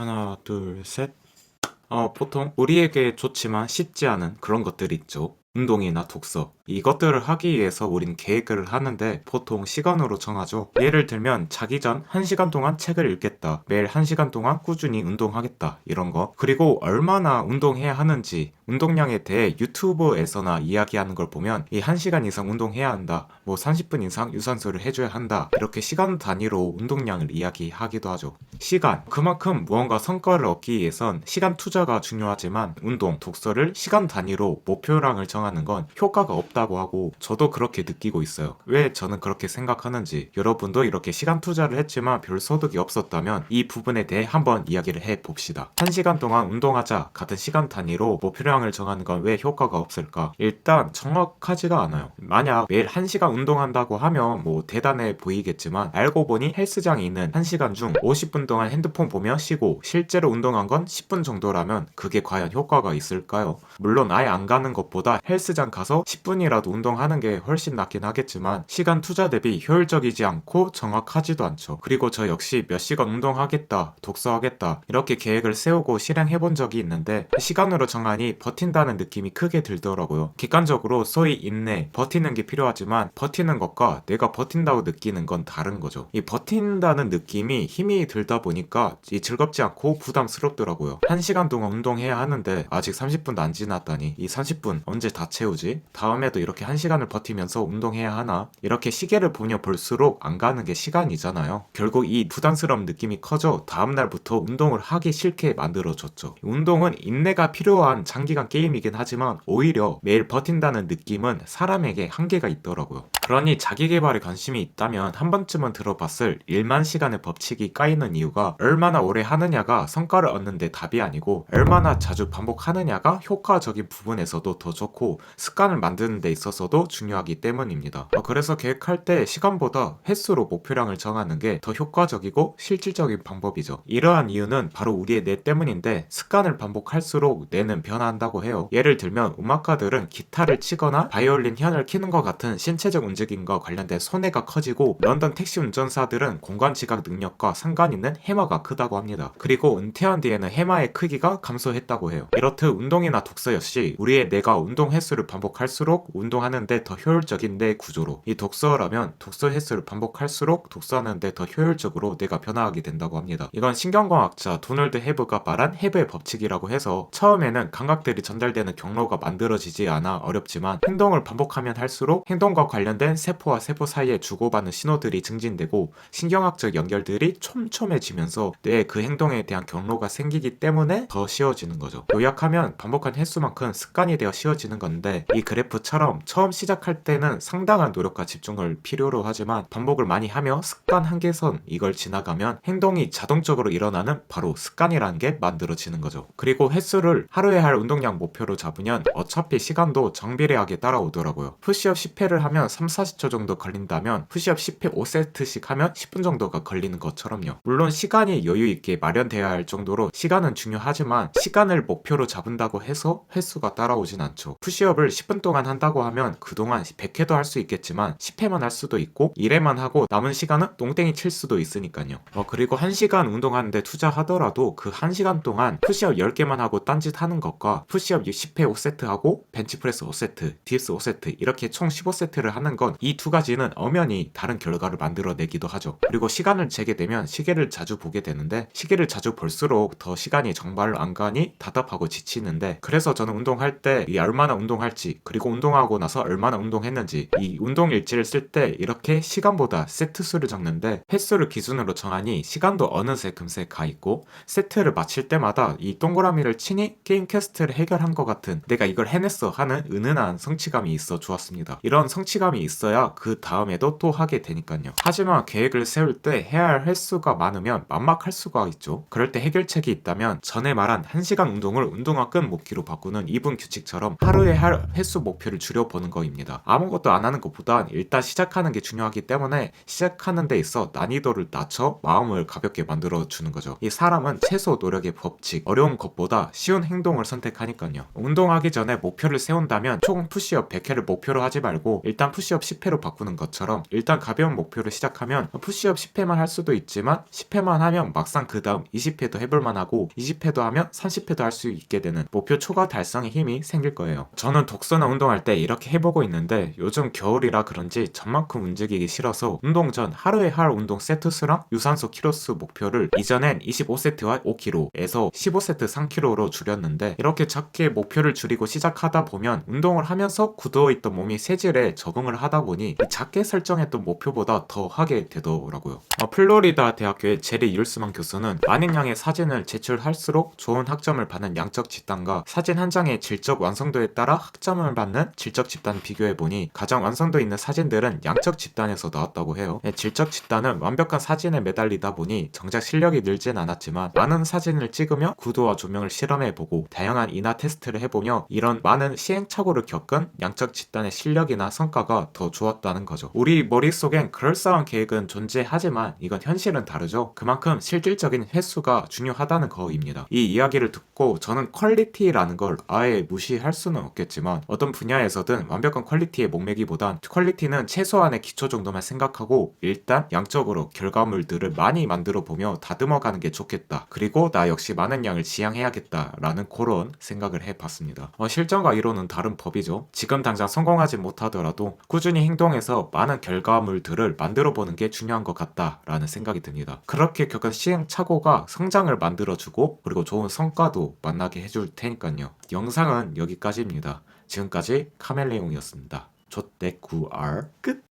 하나, 둘, 셋. 보통 우리에게 좋지만 쉽지 않은 그런 것들이 있죠. 운동이나 독서. 이것들을 하기 위해서 우린 계획을 하는데 보통 시간으로 정하죠. 예를 들면 자기 전 1시간 동안 책을 읽겠다. 매일 1시간 동안 꾸준히 운동하겠다. 이런 거. 그리고 얼마나 운동해야 하는지 운동량에 대해 유튜브에서나 이야기하는 걸 보면 이 1시간 이상 운동해야 한다. 뭐 30분 이상 유산소를 해줘야 한다. 이렇게 시간 단위로 운동량을 이야기하기도 하죠. 시간. 그만큼 무언가 성과를 얻기 위해선 시간 투자가 중요하지만 운동, 독서를 시간 단위로 목표량을 정하는 건 효과가 없다고 하고 저도 그렇게 느끼고 있어요. 왜 저는 그렇게 생각하는지 여러분도 이렇게 시간 투자를 했지만 별 소득이 없었다면 이 부분에 대해 한번 이야기를 해봅시다. 1시간 동안 운동하자 같은 시간 단위로 목표량을 정하는 건 왜 효과가 없을까? 일단 정확하지가 않아요. 만약 매일 1시간 운동한다고 하면 뭐 대단해 보이겠지만 알고 보니 헬스장에 있는 1시간 중 50분 동안 핸드폰 보며 쉬고 실제로 운동한 건 10분 정도라면 그게 과연 효과가 있을까요? 물론 아예 안 가는 것보다 헬스장 가서 10분이라도 운동하는 게 훨씬 낫긴 하겠지만 시간 투자 대비 효율적이지 않고 정확하지도 않죠. 그리고 저 역시 몇 시간 운동하겠다, 독서하겠다 이렇게 계획을 세우고 실행해 본 적이 있는데 시간으로 정하니 버틴다는 느낌이 크게 들더라고요. 객관적으로 소위 인내, 버티는 게 필요하지만 버티는 것과 내가 버틴다고 느끼는 건 다른 거죠. 이 버틴다는 느낌이 힘이 들다 보니까 즐겁지 않고 부담스럽더라고요. 1시간 동안 운동해야 하는데 아직 30분도 안 지났다니 이 30분 언제 다 채우지? 다음에도 이렇게 1시간을 버티면서 운동해야 하나? 이렇게 시계를 보면 볼수록 안 가는 게 시간이잖아요. 결국 이 부담스러운 느낌이 커져 다음날부터 운동을 하기 싫게 만들어줬죠. 운동은 인내가 필요한 장기간 게임이긴 하지만 오히려 매일 버틴다는 느낌은 사람에게 한계가 있더라고요. 그러니 자기계발에 관심이 있다면 한 번쯤은 들어봤을 1만 시간의 법칙이 까이는 이유가 얼마나 오래 하느냐가 성과를 얻는 데 답이 아니고 얼마나 자주 반복하느냐가 효과적인 부분에서도 더 좋고 습관을 만드는 데 있어서도 중요하기 때문입니다. 그래서 계획할 때 시간보다 횟수로 목표량을 정하는 게 더 효과적이고 실질적인 방법이죠. 이러한 이유는 바로 우리의 뇌 때문인데 습관을 반복할수록 뇌는 변화한다고 해요. 예를 들면 음악가들은 기타를 치거나 바이올린 현을 키는 것 같은 신체적 움직임과 관련된 손해가 커지고 런던 택시 운전사들은 공간 지각 능력과 상관 있는 해마가 크다고 합니다. 그리고 은퇴한 뒤에는 해마의 크기가 감소했다고 해요. 이렇듯 운동이나 독서 역시 우리의 뇌가 운동 횟수를 반복할수록 운동하는데 더 효율적인 뇌 구조로 이 독서라면 독서 횟수를 반복할수록 독서하는데 더 효율적으로 뇌가 변화하게 된다고 합니다. 이건 신경과학자 도널드 헤브가 말한 헤브의 법칙이라고 해서 처음에는 감각들이 전달되는 경로가 만들어지지 않아 어렵지만 행동을 반복하면 할수록 행동과 관련된 세포와 세포 사이에 주고받는 신호들이 증진되고 신경학적 연결들이 촘촘해지면서 뇌에 그 행동에 대한 경로가 생기기 때문에 더 쉬워지는 거죠. 요약하면 반복한 횟수만큼 습관이 되어 쉬워지는 건데 이 그래프처럼 처음 시작할 때는 상당한 노력과 집중을 필요로 하지만 반복을 많이 하며 습관 한계선 이걸 지나가면 행동이 자동적으로 일어나는 바로 습관이라는 게 만들어지는 거죠. 그리고 횟수를 하루에 할 운동량 목표로 잡으면 어차피 시간도 정비례하게 따라오더라고요. 푸시업 10회를 하면 3-40초 정도 걸린다면 푸시업 10회 5세트씩 하면 10분 정도가 걸리는 것처럼요. 물론 시간이 여유 있게 마련되어야 할 정도로 시간은 중요하지만 시간을 목표로 잡은다고 해서 횟수가 따라오진 않죠. 푸시업을 10분 동안 한다고 하면 그동안 100회도 할 수 있겠지만 10회만 할 수도 있고 1회만 하고 남은 시간은 똥땡이 칠 수도 있으니까요. 그리고 1시간 운동하는데 투자하더라도 그 1시간 동안 푸시업 10개만 하고 딴짓 하는 것과 푸시업 10회 5세트 하고 벤치프레스 5세트, 딥스 5세트 이렇게 총 15세트를 하는 건 이 두 가지는 엄연히 다른 결과를 만들어내기도 하죠. 그리고 시간을 재게 되면 시계를 자주 보게 되는데 시계를 자주 볼수록 더 시간이 정말 안 가니 답답하고 지치는데 그래서 저는 운동할 때 이 얼마나 운동할지 그리고 운동하고 나서 얼마나 운동했는지 이 운동 일지를 쓸 때 이렇게 시간보다 세트 수를 적는데 횟수를 기준으로 정하니 시간도 어느새 금세 가 있고 세트를 마칠 때마다 이 동그라미를 치니 게임 퀘스트를 해결한 것 같은 내가 이걸 해냈어 하는 은은한 성취감이 있어 좋았습니다. 이런 성취감이 있어야 그 다음에도 또 하게 되니까요. 하지만 계획을 세울 때 해야 할 횟수가 많으면 막막할 수가 있죠. 그럴 때 해결책이 있다면 전에 말한 1시간 운동을 운동화 끈 묶기로 바꾸는 2분 규칙처럼 하루에 할 횟수 목표를 줄여보는 거입니다. 아무것도 안 하는 것보단 일단 시작하는 게 중요하기 때문에 시작하는 데 있어 난이도를 낮춰 마음을 가볍게 만들어주는 거죠. 이 사람은 최소 노력의 법칙, 어려운 것보다 쉬운 행동을 선택하니까요. 운동하기 전에 목표를 세운다면 총 푸시업 100회를 목표로 하지 말고 일단 푸시업 10회로 바꾸는 것처럼 일단 가벼운 목표를 시작하면 푸시업 10회만 할 수도 있지만 10회만 하면 막상 그 다음 20회도 해볼만 하고 20회도 하면 30회도 할 수 있게 되는 목표 초과 달성의 힘이 생길 거예요. 저는 독서나 운동할 때 이렇게 해보고 있는데 요즘 겨울이라 그런지 전만큼 움직이기 싫어서 운동 전 하루에 할 운동 세트 수랑 유산소 키로수 목표를 이전엔 25세트와 5kg에서 15세트 3kg로 줄였는데 이렇게 작게 목표를 줄이고 시작하다 보면 운동을 하면서 굳어있던 몸이 체질에 적응을 하다 보니 작게 설정했던 목표보다 더 하게 되더라고요. 플로리다 대학교의 제리 율스만 교수는 많은 양의 사진을 제출할수록 좋은 학점을 받는 양적 집단과 사진 한 장의 질적 완성도에 따라 학점을 받는 질적 집단 비교해보니 가장 완성도 있는 사진들은 양적 집단에서 나왔다고 해요. 질적 집단은 완벽한 사진에 매달리다 보니 정작 실력이 늘진 않았지만 많은 사진을 찍으며 구도와 조명을 실험해보고 다양한 인화 테스트를 해보며 이런 많은 시행착오를 겪은 양적 집단의 실력이나 성과가 더 좋았다는 거죠. 우리 머릿속엔 그럴싸한 계획은 존재하지만 이건 현실은 다르죠. 그만큼 실질적인 횟수가 중요하다는 거입니다. 이 이야기를 듣고 저는 퀄리티라는 걸 아예 무시할 수는 없겠지만 어떤 분야에서든 완벽한 퀄리티에 목매기보단 퀄리티는 최소한의 기초 정도만 생각하고 일단 양적으로 결과물들을 많이 만들어 보며 다듬어가는 게 좋겠다. 그리고 나 역시 많은 양을 지향해야겠다라는 그런 생각을 해봤습니다. 실전과 이론은 다른 법이죠. 지금 당장 성공하지 못하더라도 꾸준히 행동해서 많은 결과물들을 만들어 보는 게 중요한 것 같다라는 생각이 듭니다. 그렇게 겪은 시행착오가 성장을 만들어주고 그리고 좋은 성과도 만나게 해줄 테니까요. 영상은 여기까지입니다. 지금까지 카멜레온이었습니다. 좆대구알 끝!